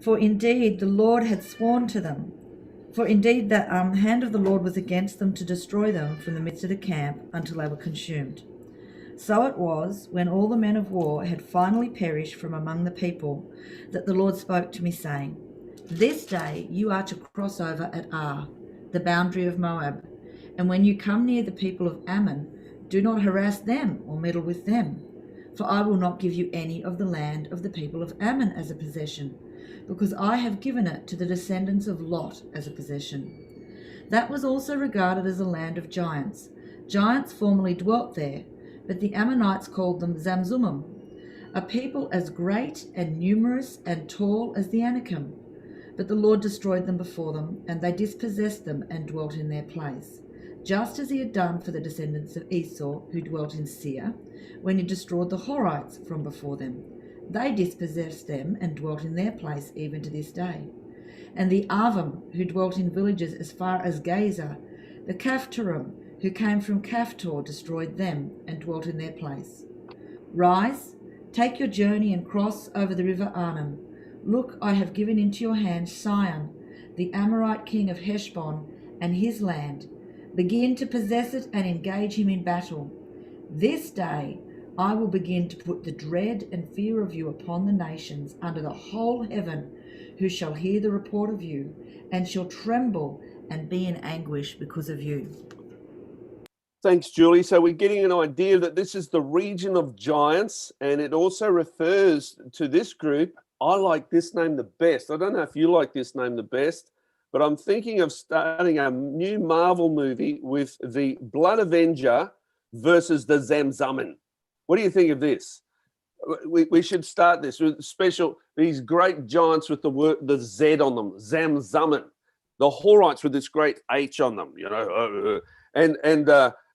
For indeed the Lord had sworn to them. For indeed the hand of the Lord was against them to destroy them from the midst of the camp until they were consumed. So it was, when all the men of war had finally perished from among the people, that the Lord spoke to me, saying, This day you are to cross over at Ar, the boundary of Moab, and when you come near the people of Ammon, do not harass them or meddle with them, for I will not give you any of the land of the people of Ammon as a possession, because I have given it to the descendants of Lot as a possession. That was also regarded as a land of giants. Giants formerly dwelt there, but the Ammonites called them Zamzummim, a people as great and numerous and tall as the Anakim. But the Lord destroyed them before them, and they dispossessed them and dwelt in their place, just as he had done for the descendants of Esau, who dwelt in Seir, when he destroyed the Horites from before them. They dispossessed them and dwelt in their place even to this day. And the Avim, who dwelt in villages as far as Gaza, the Caphtorim, who came from Caphtor, destroyed them and dwelt in their place. Rise, take your journey and cross over the river Arnon. Look, I have given into your hand Sihon, the Amorite king of Heshbon, and his land. Begin to possess it and engage him in battle. This day I will begin to put the dread and fear of you upon the nations under the whole heaven, who shall hear the report of you, and shall tremble and be in anguish because of you. Thanks, Julie. So we're getting an idea that this is the region of giants, and it also refers to this group. I like this name the best. I don't know if you like this name the best, but I'm thinking of starting a new Marvel movie with the Blood Avenger versus the Zamzummim. What do you think of this? We should start this with these great giants with the Z on them, Zamzummim. The Horites with this great H on them, you know, and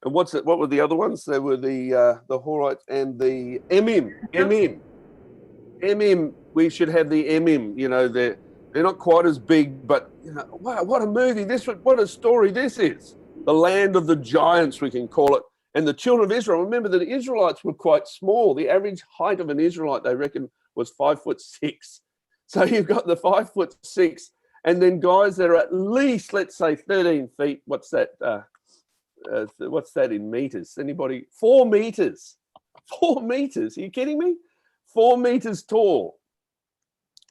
what were the other ones? There were the Horites and the Emim. We should have the Emim. You know, they're not quite as big, but you know, wow, what a movie! What a story this is. The land of the giants, we can call it. And the children of Israel. Remember that the Israelites were quite small. The average height of an Israelite, they reckon, was 5'6". So you've got the 5'6", and then guys that are at least, let's say, 13 feet. What's that? What's that in meters? Anybody? 4 meters. 4 meters. Are you kidding me? 4 meters tall.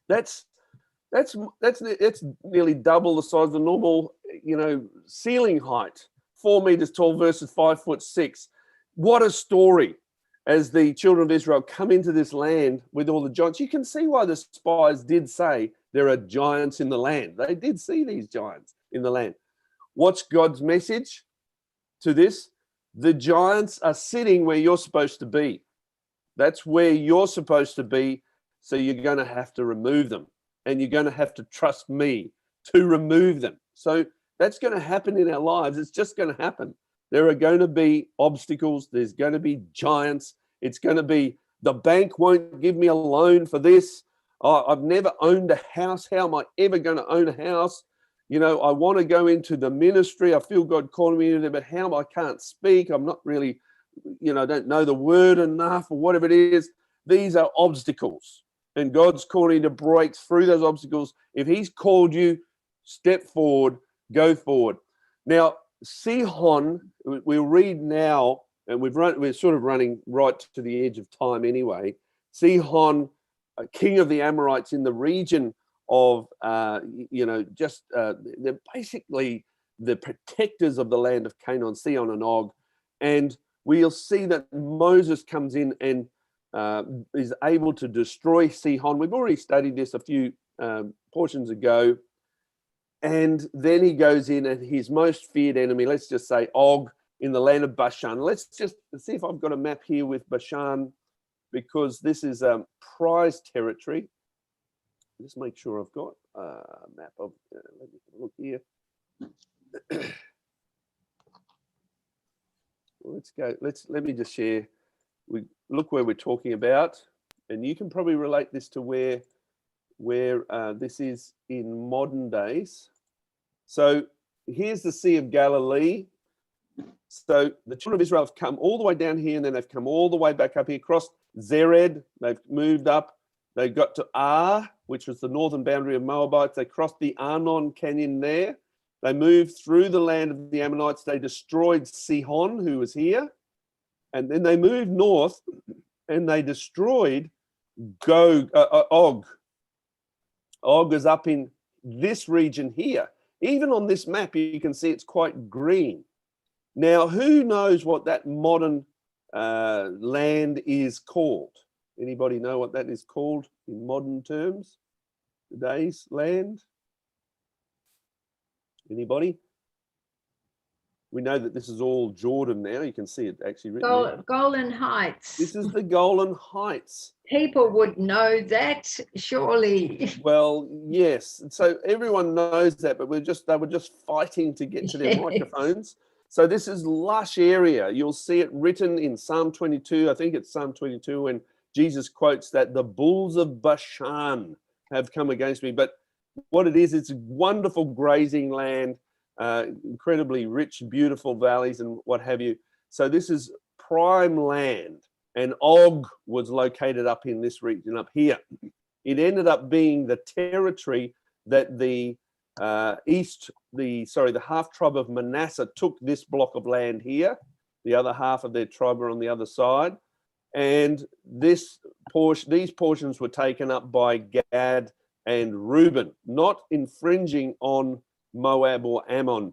That's nearly double the size of the normal, you know, ceiling height. 4 meters tall versus 5'6". What a story! As the children of Israel come into this land with all the giants, you can see why the spies did say there are giants in the land. They did see these giants in the land. What's God's message to this? The giants are sitting where you're supposed to be. That's where you're supposed to be. So you're going to have to remove them, and you're going to have to trust me to remove them. So that's going to happen in our lives. It's just going to happen. There are going to be obstacles. There's going to be giants. It's going to be, the bank won't give me a loan for this. I've never owned a house. How am I ever going to own a house? You know, I want to go into the ministry. I feel God calling me into there, but how I can't speak. I'm not really, you know, don't know the word enough or whatever it is. These are obstacles. And God's calling you to break through those obstacles. If he's called you, step forward. Go forward. Now, Sihon, we'll read now, and we're sort of running right to the edge of time anyway. Sihon, king of the Amorites in the region of, you know, just they're basically the protectors of the land of Canaan, Sihon and Og. And we'll see that Moses comes in and is able to destroy Sihon. We've already studied this a few portions ago. And then he goes in and his most feared enemy, let's just say Og, in the land of Bashan. Let's just see if I've got a map here with Bashan, because this is prized territory. Just make sure I've got a map of, let me look here. Let's go, let me just share. We look where we're talking about, and you can probably relate this to where this is in modern days. So here's the Sea of Galilee. So the children of Israel have come all the way down here, and then they've come all the way back up here, crossed Zered. They've moved up. They got to Ar, which was the northern boundary of Moabites. They crossed the Arnon Canyon there. They moved through the land of the Ammonites. They destroyed Sihon, who was here. And then they moved north and they destroyed Og. Og is up in this region here. Even on this map, you can see it's quite green. Now, who knows what that modern land is called? Anybody know what that is called in modern terms? Today's land? Anybody? We know that this is all Jordan now. You can see it actually written there. Golan Heights. This is the Golan Heights. People would know that, surely. Well, yes. So everyone knows that, but they were just fighting to get to their microphones. So this is lush area. You'll see it written in Psalm 22. I think it's Psalm 22 when Jesus quotes that the bulls of Bashan have come against me. But what it is, it's wonderful grazing land, incredibly rich, beautiful valleys and what have you. So this is prime land, and Og was located up in this region up here. It ended up being the territory that the half tribe of Manasseh took this block of land here. The other half of their tribe were on the other side. And these portions were taken up by Gad and Reuben, not infringing on Moab or Ammon.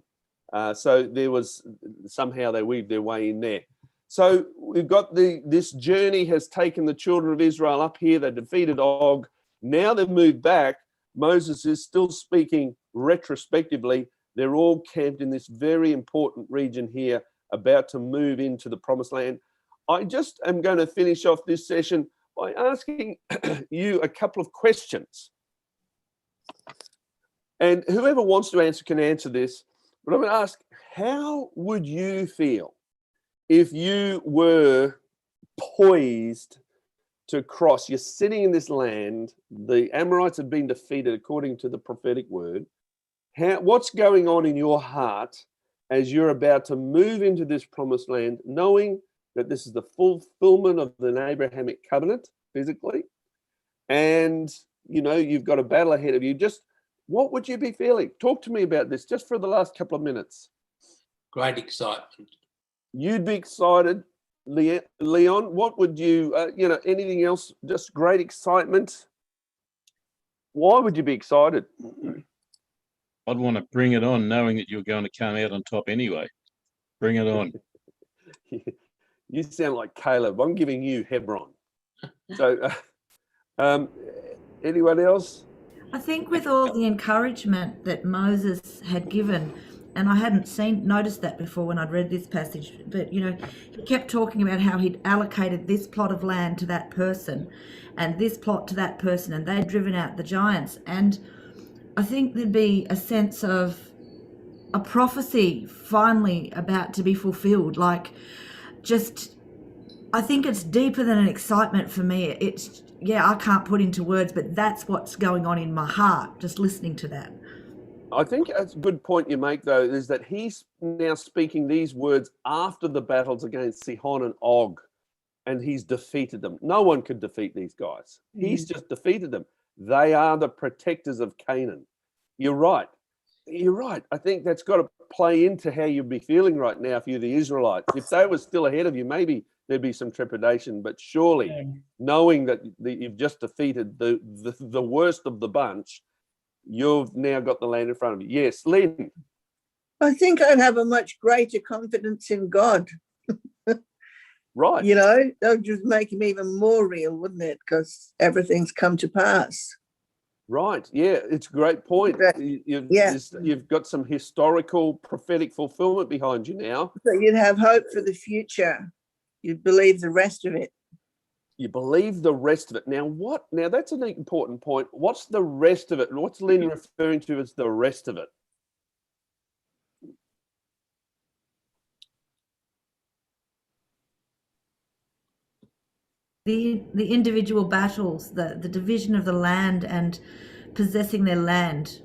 So there was, somehow they weaved their way in there. So we've got this journey has taken the children of Israel up here. They defeated Og. Now they've moved back. Moses is still speaking retrospectively. They're all camped in this very important region here, about to move into the promised land. I just am going to finish off this session by asking you a couple of questions. And whoever wants to answer can answer this. But I'm going to ask, how would you feel if you were poised to cross? You're sitting in this land. The Amorites have been defeated according to the prophetic word. What's going on in your heart as you're about to move into this promised land, knowing that this is the fulfillment of the Abrahamic covenant physically, and you've got a battle ahead of you? Just what would you be feeling? Talk to me about this just for the last couple of minutes. Great excitement. You'd be excited, Leon. What would you, anything else? Just great excitement. Why would you be excited? I'd want to bring it on, knowing that you're going to come out on top anyway. Bring it on. You sound like Caleb. I'm giving you Hebron. So, anyone else? I think with all the encouragement that Moses had given, and I hadn't noticed that before when I'd read this passage, but he kept talking about how he'd allocated this plot of land to that person and this plot to that person, and they'd driven out the giants. And I think there'd be a sense of a prophecy finally about to be fulfilled. I think it's deeper than an excitement for me. I can't put into words, but that's what's going on in my heart, just listening to that. I think that's a good point you make, though, is that he's now speaking these words after the battles against Sihon and Og, and he's defeated them. No one could defeat these guys. He's just defeated them. They are the protectors of Canaan. You're right. I think that's got to play into how you'd be feeling right now if you're the Israelites. If they were still ahead of you, maybe there'd be some trepidation, but surely knowing that you've just defeated the worst of the bunch, you've now got the land in front of you. Yes, Lynn. I think I'd have a much greater confidence in God. Right. You know, that would just make him even more real, wouldn't it? Because everything's come to pass. Right. Yeah, it's a great point. Right. You've got some historical prophetic fulfillment behind you now. So you'd have hope for the future. You'd believe the rest of it. You believe the rest of it. Now, Now, that's an important point. What's the rest of it? What's Lynn referring to as the rest of it? The individual battles, the division of the land and possessing their land,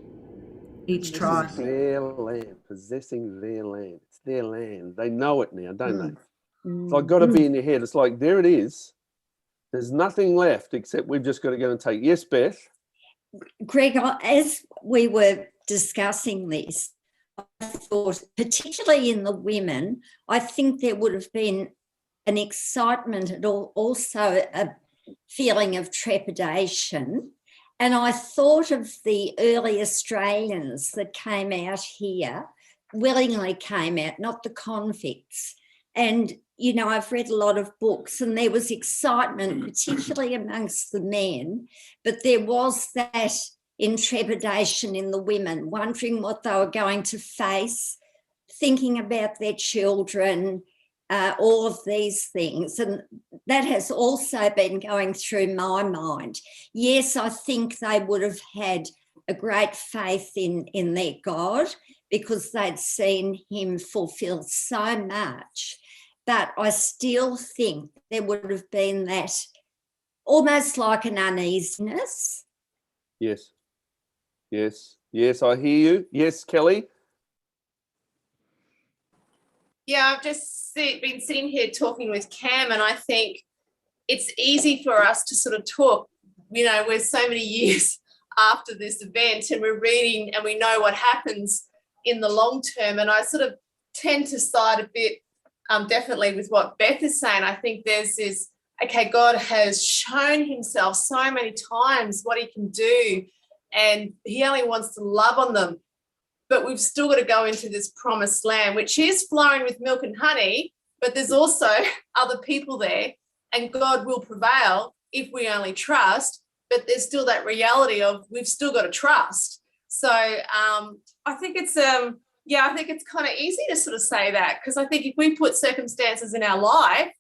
each tribe. Their land, possessing their land. It's their land. They know it now, don't they? It's like got to be in your head. It's like, there it is. There's nothing left except we've just got to go and take. Yes, Beth? Greg, as we were discussing this, I thought, particularly in the women, I think there would have been an excitement and also a feeling of trepidation. And I thought of the early Australians that came out here, willingly came out, not the convicts. And, you know, I've read a lot of books and there was excitement, particularly amongst the men, but there was that intrepidation in the women, wondering what they were going to face, thinking about their children, all of these things. And that has also been going through my mind. Yes, I think they would have had a great faith in their God because they'd seen him fulfill so much. But I still think there would have been that almost like an uneasiness. Yes. Yes. Yes, I hear you. Yes, Kelly? Yeah, I've just been sitting here talking with Cam, and I think it's easy for us to sort of talk, you know, we're so many years after this event and we're reading and we know what happens in the long term. And I sort of tend to side a bit definitely with what Beth is saying. I think there's this, okay, God has shown himself so many times what he can do and he only wants to love on them. But we've still got to go into this promised land, which is flowing with milk and honey, but there's also other people there and God will prevail if we only trust, but there's still that reality of we've still got to trust. So I think it's, I think it's kind of easy to sort of say that because I think if we put circumstances in our life,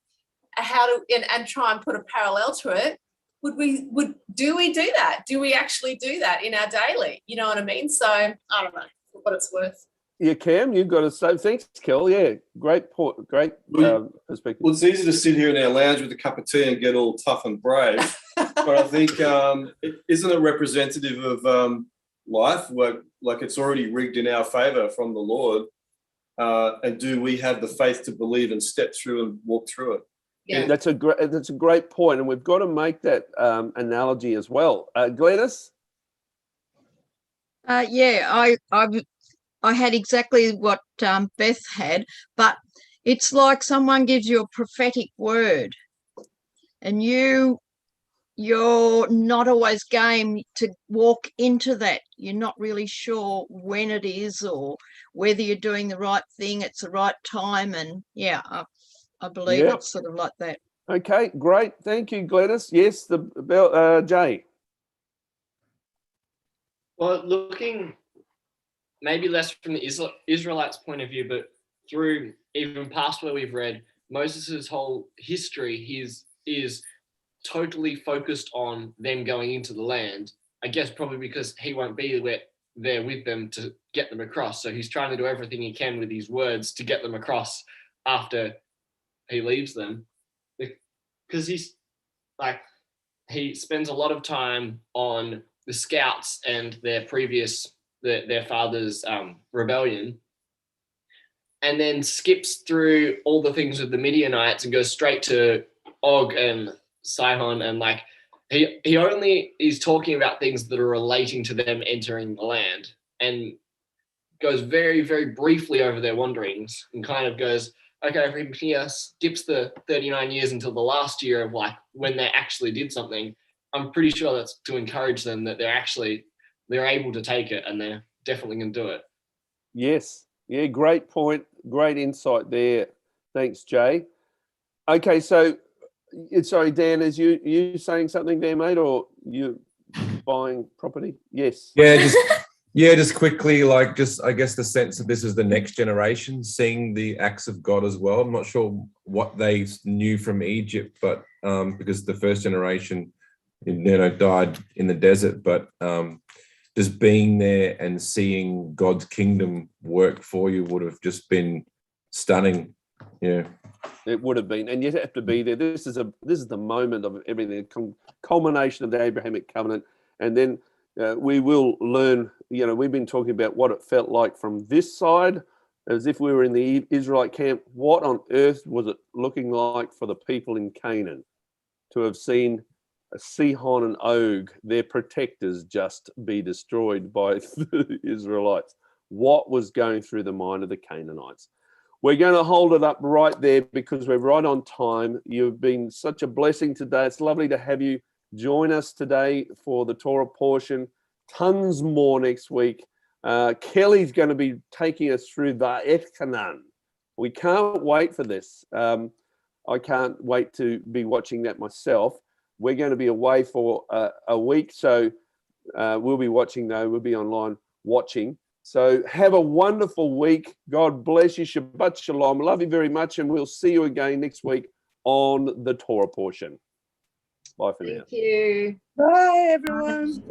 and try and put a parallel to it, do we do that? Do we actually do that in our daily? You know what I mean? So I don't know what it's worth. Yeah, Cam, you've got to say thanks, Kel. Yeah, great point, great perspective. Well, it's easy to sit here in our lounge with a cup of tea and get all tough and brave, but I think isn't it representative of life? Like it's already rigged in our favour from the Lord, and do we have the faith to believe and step through and walk through it? Yeah, that's a great point, and we've got to make that analogy as well. Glenys? I had exactly what Beth had, but it's like someone gives you a prophetic word and you're not always game to walk into that. You're not really sure when it is or whether you're doing the right thing, it's the right time. And I believe it's sort of like that. Okay, great. Thank you, Glenys. Yes, Jay. Well, looking maybe less from the Israelites' point of view, but through even past where we've read, Moses' whole history is totally focused on them going into the land. I guess probably because he won't be there with them to get them across. So he's trying to do everything he can with his words to get them across after he leaves them. Because he spends a lot of time on the scouts and their father's rebellion, and then skips through all the things with the Midianites and goes straight to Og and Sihon, and he only is talking about things that are relating to them entering the land, and goes very, very briefly over their wanderings and kind of goes, okay, from here, skips the 39 years until the last year of when they actually did something. I'm pretty sure that's to encourage them that they're able to take it and they're definitely going to do it. Yes. Yeah, great point. Great insight there. Thanks, Jay. Okay, so sorry, Dan, is you saying something there, mate, or you buying property? Yes. Yeah, just quickly, like, just I guess the sense that this is the next generation seeing the acts of God as well. I'm not sure what they knew from Egypt, but because the first generation, died in the desert, but just being there and seeing God's kingdom work for you would have just been stunning. Yeah. It would have been, and you have to be there. This is the moment of everything, the culmination of the Abrahamic covenant, and then we will learn. We've been talking about what it felt like from this side, as if we were in the Israelite camp. What on earth was it looking like for the people in Canaan to have seen Sihon and Og, their protectors, just be destroyed by the Israelites? What was going through the mind of the Canaanites? We're going to hold it up right there because we're right on time. You've been such a blessing today. It's lovely to have you join us today for the Torah portion. Tons more next week. Kelly's going to be taking us through the Canaan. We can't wait for this. I can't wait to be watching that myself. We're going to be away for a week, so we'll be watching though. We'll be online watching. So have a wonderful week. God bless you. Shabbat shalom. Love you very much, and we'll see you again next week on the Torah portion. Bye for now. Thank you. Bye, everyone.